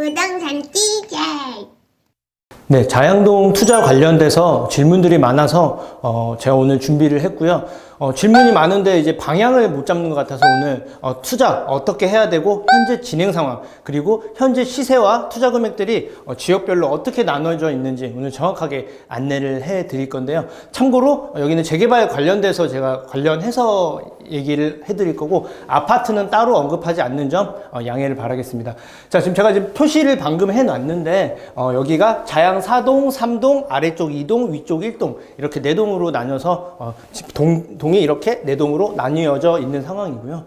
부동산 DJ. 네, 자양동 투자 관련돼서 질문들이 많아서 제가 오늘 준비를 했고요. 질문이 많은데 이제 방향을 못 잡는 것 같아서 오늘 투자 어떻게 해야 되고 현재 진행 상황 그리고 현재 시세와 투자 금액들이 지역별로 어떻게 나눠져 있는지 오늘 정확하게 안내를 해 드릴 건데요. 참고로 여기는 재개발 관련돼서 제가 관련해서 얘기를 해 드릴 거고 아파트는 따로 언급하지 않는 점 양해를 바라겠습니다. 자, 지금 제가 표시를 방금 해 놨는데 여기가 자양 4동, 3동, 아래쪽 2동, 위쪽 1동 이렇게 4동으로 나뉘어서 동이 이렇게 4동으로 나뉘어져 있는 상황이고요.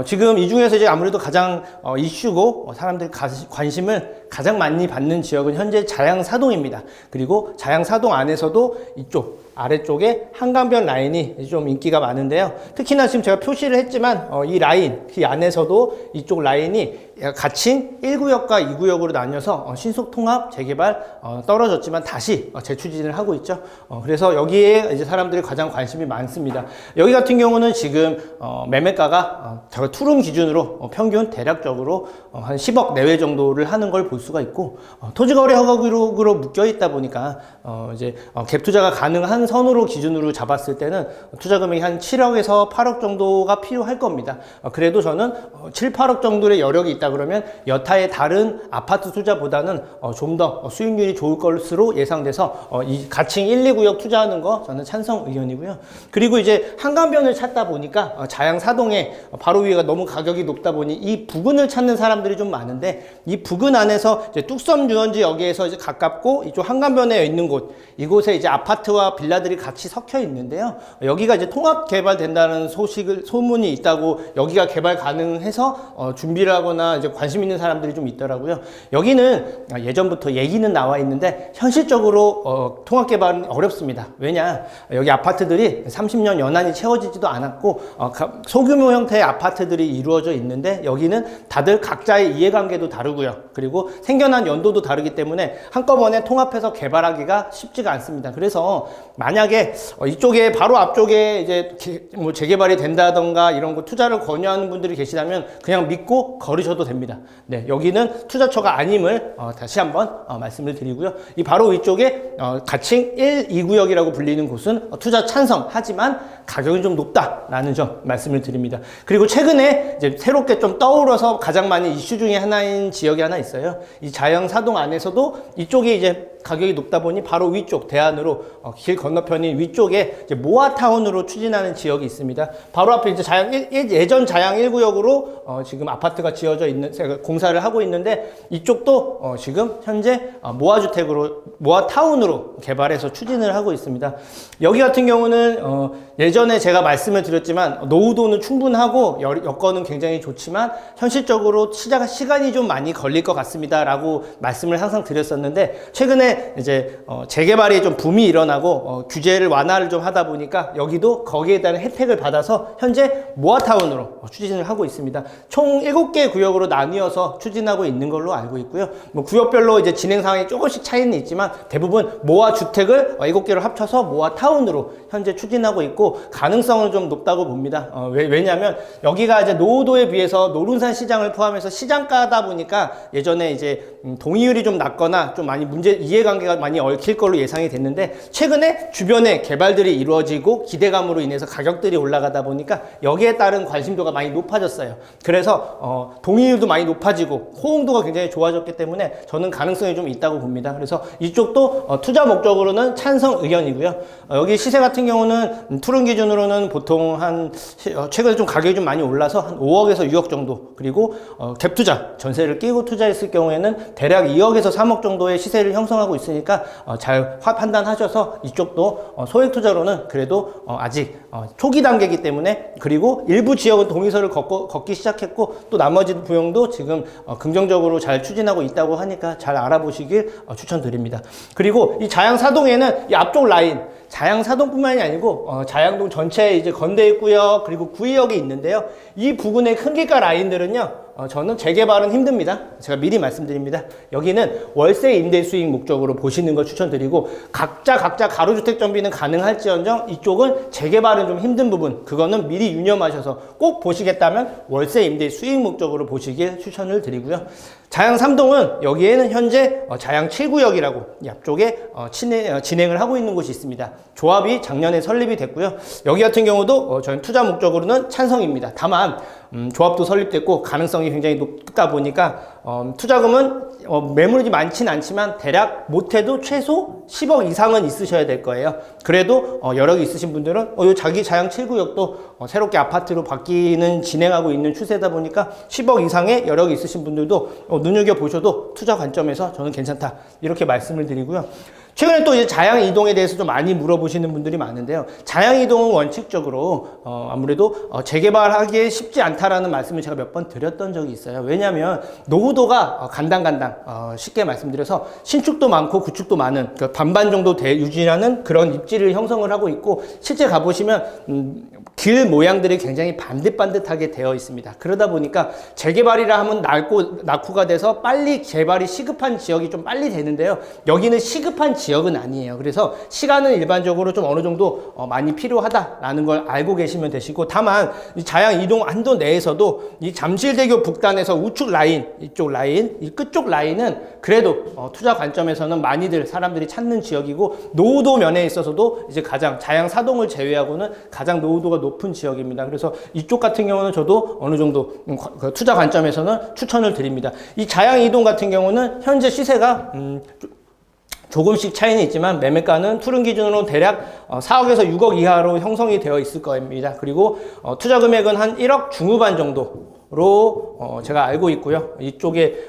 지금 이 중에서 이제 아무래도 가장 이슈고 사람들이 관심을 가장 많이 받는 지역은 현재 자양 4동입니다. 그리고 자양 4동 안에서도 이쪽 아래쪽에 한강변 라인이 좀 인기가 많은데요. 특히나 지금 제가 표시를 했지만 이 라인, 그 안에서도 이쪽 라인이 가칭 1구역과 2구역으로 나뉘어서 신속통합 재개발 떨어졌지만 다시 재추진을 하고 있죠. 그래서 여기에 이제 사람들이 가장 관심이 많습니다. 여기 같은 경우는 지금 매매가가 제가 투룸 기준으로 평균 대략적으로 한 10억 내외 정도를 하는 걸 볼 수가 있고 토지거래 허가구역으로 묶여 있다 보니까 이제 갭 투자가 가능한 선으로 기준으로 잡았을 때는 투자 금액이 한 7억에서 8억 정도가 필요할 겁니다. 그래도 저는 7, 8억 정도의 여력이 있다 그러면 여타의 다른 아파트 투자보다는 좀 더 수익률이 좋을 것으로 예상돼서 이 가칭 1, 2구역 투자하는 거 저는 찬성 의견이고요. 그리고 이제 한강변을 찾다 보니까 자양 4동에 바로 위에가 너무 가격이 높다 보니 이 부근을 찾는 사람들이 좀 많은데 이 부근 안에서 이제 뚝섬 유원지 여기에서 이제 가깝고 이쪽 한강변에 있는 곳 이곳에 이제 아파트와 빌라들이 같이 섞여 있는데요. 여기가 이제 통합 개발된다는 소문이 있다고 여기가 개발 가능해서 준비를 하거나 이제 관심 있는 사람들이 좀 있더라고요. 여기는 예전부터 얘기는 나와 있는데 현실적으로 통합 개발은 어렵습니다. 왜냐? 여기 아파트들이 30년 연한이 채워지지도 않았고 소규모 형태의 아파트들이 이루어져 있는데 여기는 다들 각자의 이해관계도 다르고요. 그리고 생겨난 연도도 다르기 때문에 한꺼번에 통합해서 개발하기가 쉽지가 않습니다. 그래서 만약에 이쪽에 바로 앞쪽에 이제 뭐 재개발이 된다던가 이런 거 투자를 권유하는 분들이 계시다면 그냥 믿고 걸으셔도 됩니다. 네, 여기는 투자처가 아님을 다시 한번 말씀을 드리고요. 이 바로 위쪽에 가칭 1, 2구역이라고 불리는 곳은 투자 찬성 하지만 가격이 좀 높다라는 점 말씀을 드립니다. 그리고 최근에 이제 새롭게 좀 떠오르서 가장 많이 이슈 중에 하나인 지역이 하나 있어요. 이 자양 4동 안에서도 이쪽이 이제 가격이 높다 보니 바로 위쪽 대안으로 길 건너편인 위쪽에 이제 모아타운으로 추진하는 지역이 있습니다. 바로 앞에 이제 예전 자양 1구역으로 지금 아파트가 지어져 있는 공사를 하고 있는데 이쪽도 지금 현재 모아주택으로 모아타운으로 개발해서 추진을 하고 있습니다. 여기 같은 경우는 예전에 제가 말씀을 드렸지만 노후도는 충분하고 여건은 굉장히 좋지만 현실적으로 시간이 좀 많이 걸릴 것 같습니다 라고 말씀을 항상 드렸었는데 최근에 이제 재개발이 좀 붐이 일어나고 규제를 완화를 좀 하다 보니까 여기도 거기에 따른 혜택을 받아서 현재 모아타운으로 추진을 하고 있습니다. 총 7개 구역으로 나뉘어서 추진하고 있는 걸로 알고 있고요. 뭐 구역별로 이제 진행 상황이 조금씩 차이는 있지만 대부분 모아 주택을 7개로 합쳐서 모아타운으로 현재 추진하고 있고 가능성은 좀 높다고 봅니다. 왜냐하면 여기가 이제 노후도에 비해서 노른산 시장을 포함해서 시장가다 보니까 예전에 이제 동의율이 좀 낮거나 좀 많이 이해관계가 많이 얽힐 걸로 예상이 됐는데 최근에 주변에 개발들이 이루어지고 기대감으로 인해서 가격들이 올라가다 보니까 여기에 따른 관심도가 많이 높아졌어요. 그래서 동의율도 많이 높아지고 호응도가 굉장히 좋아졌기 때문에 저는 가능성이 좀 있다고 봅니다. 그래서 이쪽도 투자 목적으로는 찬성 의견이고요. 여기 시세 같은 경우는 투룸 기준으로는 보통 최근에 좀 가격이 좀 많이 올라서 한 5억에서 6억 정도 그리고 갭 투자 전세를 끼고 투자했을 경우에는 대략 2억에서 3억 정도의 시세를 형성하고 있으니까 잘 판단하셔서 이쪽도 소액 투자로는 그래도 아직 초기 단계이기 때문에 그리고 일부 지역은 동의서를 걷기 시작했고 또 나머지 부용도 지금 긍정적으로 잘 추진하고 있다고 하니까 잘 알아보시길 추천드립니다. 그리고 이 자양 4동에는 이 앞쪽 라인 자양 4동뿐만이 아니고 자양동 전체에 이제 건대입구역 그리고 구의역이 있는데요. 이 부근의 큰 길가 라인들은요. 저는 재개발은 힘듭니다. 제가 미리 말씀드립니다. 여기는 월세 임대 수익 목적으로 보시는 걸 추천드리고 각자 가로주택 정비는 가능할지언정 이쪽은 재개발은 좀 힘든 부분 그거는 미리 유념하셔서 꼭 보시겠다면 월세 임대 수익 목적으로 보시길 추천을 드리고요. 자양 3동은 여기에는 현재 자양 7구역이라고 이 앞쪽에 진행을 하고 있는 곳이 있습니다. 조합이 작년에 설립이 됐고요. 여기 같은 경우도 저희 투자 목적으로는 찬성입니다. 다만 조합도 설립됐고 가능성이 굉장히 높다 보니까 투자금은 매물이 많지는 않지만 대략 못해도 최소 10억 이상은 있으셔야 될 거예요. 그래도 여력이 있으신 분들은 요 자기 자양 7구역도 새롭게 아파트로 바뀌는 진행하고 있는 추세다 보니까 10억 이상의 여력이 있으신 분들도 눈여겨보셔도 투자 관점에서 저는 괜찮다 이렇게 말씀을 드리고요. 최근에 또 이제 자양 이동에 대해서 좀 많이 물어보시는 분들이 많은데요. 자양 이동은 원칙적으로 아무래도 재개발하기에 쉽지 않다라는 말씀을 제가 몇 번 드렸던 적이 있어요. 왜냐하면 노후도가 간당간당 쉽게 말씀드려서 신축도 많고 구축도 많은 반반 정도 유지하는 그런 입지를 형성을 하고 있고 실제 가보시면 길 모양들이 굉장히 반듯반듯하게 되어 있습니다. 그러다 보니까 재개발이라 하면 낙후가 돼서 빨리 개발이 시급한 지역이 좀 빨리 되는데요. 여기는 시급한 지역은 아니에요. 그래서 시간은 일반적으로 좀 어느 정도 많이 필요하다라는 걸 알고 계시면 되시고, 다만 이 자양 이동 안도 내에서도 이 잠실대교 북단에서 우측 라인, 이쪽 라인, 이 끝쪽 라인은 그래도 투자 관점에서는 많이들 사람들이 찾는 지역이고, 노후도 면에 있어서도 이제 가장 자양 사동을 제외하고는 가장 노후도가 높은 지역입니다. 그래서 이쪽 같은 경우는 저도 어느 정도 투자 관점에서는 추천을 드립니다. 이 자양 이동 같은 경우는 현재 시세가 조금씩 차이는 있지만 매매가는 투룸 기준으로 대략 4억에서 6억 이하로 형성이 되어 있을 겁니다. 그리고 투자 금액은 한 1억 중후반 정도로 제가 알고 있고요. 이쪽에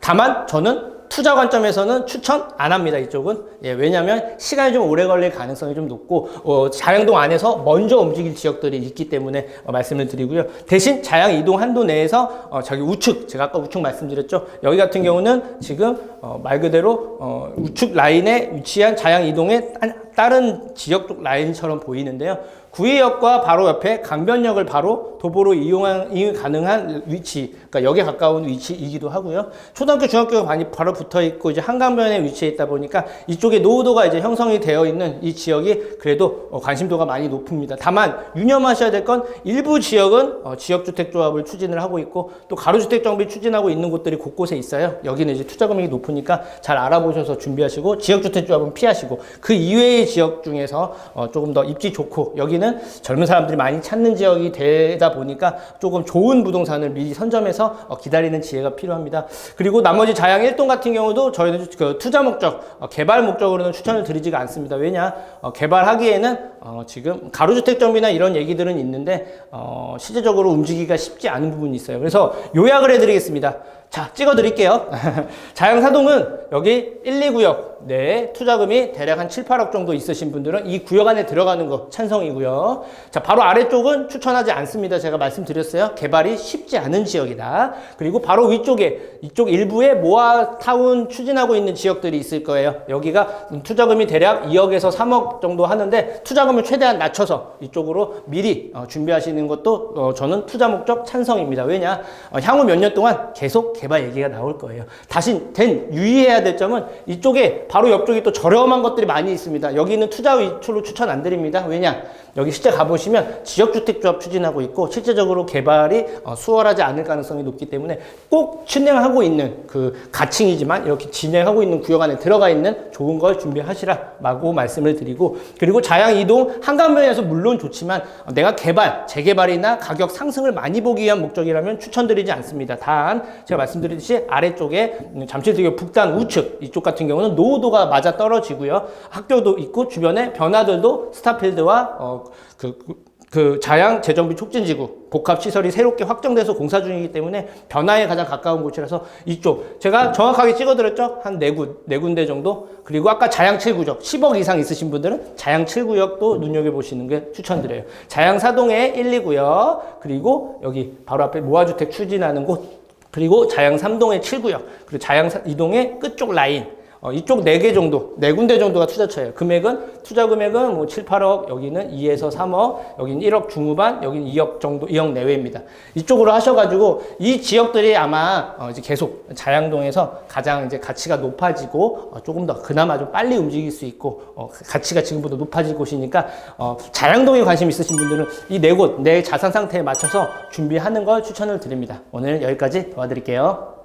다만 저는 투자 관점에서는 추천 안 합니다. 이쪽은. 왜냐하면 시간이 좀 오래 걸릴 가능성이 좀 높고 자양동 안에서 먼저 움직일 지역들이 있기 때문에 말씀을 드리고요. 대신 자양 이동 한도 내에서 저기 우측, 제가 아까 우측 말씀드렸죠. 여기 같은 경우는 지금 말 그대로 우측 라인에 위치한 자양 이동의 다른 지역 쪽 라인처럼 보이는데요. 구의역과 바로 옆에 강변역을 바로 도보로 이용이 가능한 위치, 그러니까 역에 가까운 위치이기도 하고요. 초등학교, 중학교가 많이 바로 붙어 있고 이제 한강변에 위치해 있다 보니까 이쪽에 노후도가 이제 형성이 되어 있는 이 지역이 그래도 관심도가 많이 높습니다. 다만 유념하셔야 될 건 일부 지역은 지역주택조합을 추진을 하고 있고 또 가로주택 정비 추진하고 있는 곳들이 곳곳에 있어요. 여기는 이제 투자 금액이 높으니까 잘 알아보셔서 준비하시고 지역주택조합은 피하시고 그 이외의 지역 중에서 조금 더 입지 좋고 여기는 젊은 사람들이 많이 찾는 지역이 되다 보니까 조금 좋은 부동산을 미리 선점해서 기다리는 지혜가 필요합니다. 그리고 나머지 자양 1동 같은 경우도 저희는 그 투자 목적, 개발 목적으로는 추천을 드리지가 않습니다. 왜냐? 개발하기에는 지금 가로주택 정비나 이런 얘기들은 있는데 실제적으로 움직이기가 쉽지 않은 부분이 있어요. 그래서 요약을 해드리겠습니다. 자, 찍어 드릴게요. 자양 사동은 여기 1, 2구역 네, 투자금이 대략 한 7, 8억 정도 있으신 분들은 이 구역 안에 들어가는 거 찬성이고요. 자, 바로 아래쪽은 추천하지 않습니다. 제가 말씀드렸어요. 개발이 쉽지 않은 지역이다. 그리고 바로 위쪽에 이쪽 일부에 모아타운 추진하고 있는 지역들이 있을 거예요. 여기가 투자금이 대략 2억에서 3억 정도 하는데 투자금을 최대한 낮춰서 이쪽으로 미리 준비하시는 것도 저는 투자 목적 찬성입니다. 왜냐? 향후 몇 년 동안 계속 개발 얘기가 나올 거예요. 다시 유의해야 될 점은 이쪽에 바로 옆쪽이 또 저렴한 것들이 많이 있습니다. 여기는 투자 위주로 추천 안 드립니다. 왜냐? 여기 실제 가보시면 지역주택조합 추진하고 있고 실제적으로 개발이 수월하지 않을 가능성이 높기 때문에 꼭 진행하고 있는 그 가칭이지만 이렇게 진행하고 있는 구역 안에 들어가 있는 좋은 걸 준비하시라고 말씀을 드리고, 그리고 자양 이동 한강변에서 물론 좋지만 내가 재개발이나 가격 상승을 많이 보기 위한 목적이라면 추천드리지 않습니다. 단 제가 말씀드렸듯이 아래쪽에 잠실대교 북단 우측 이쪽 같은 경우는 노후도가 맞아 떨어지고요. 학교도 있고 주변에 변화들도 스타필드와 그 자양 재정비 촉진지구 복합시설이 새롭게 확정돼서 공사 중이기 때문에 변화에 가장 가까운 곳이라서 이쪽 제가 정확하게 찍어드렸죠? 한 네 군데 정도. 그리고 아까 자양 7구역 10억 이상 있으신 분들은 자양 7구역도 눈여겨보시는 게 추천드려요. 자양 사동에 1, 2구역 그리고 여기 바로 앞에 모아주택 추진하는 곳, 그리고 자양 3동의 7구역, 그리고 자양 2동의 끝쪽 라인, 이쪽 4개 정도, 4군데 정도가 투자처예요. 투자 금액은 뭐 7, 8억, 여기는 2에서 3억, 여기는 1억 중후반, 여기는 2억 정도, 2억 내외입니다. 이쪽으로 하셔가지고 이 지역들이 아마 이제 계속 자양동에서 가장 이제 가치가 높아지고 조금 더 그나마 좀 빨리 움직일 수 있고 가치가 지금보다 높아질 곳이니까 자양동에 관심 있으신 분들은 이 4곳, 내 자산 상태에 맞춰서 준비하는 걸 추천을 드립니다. 오늘 여기까지 도와드릴게요.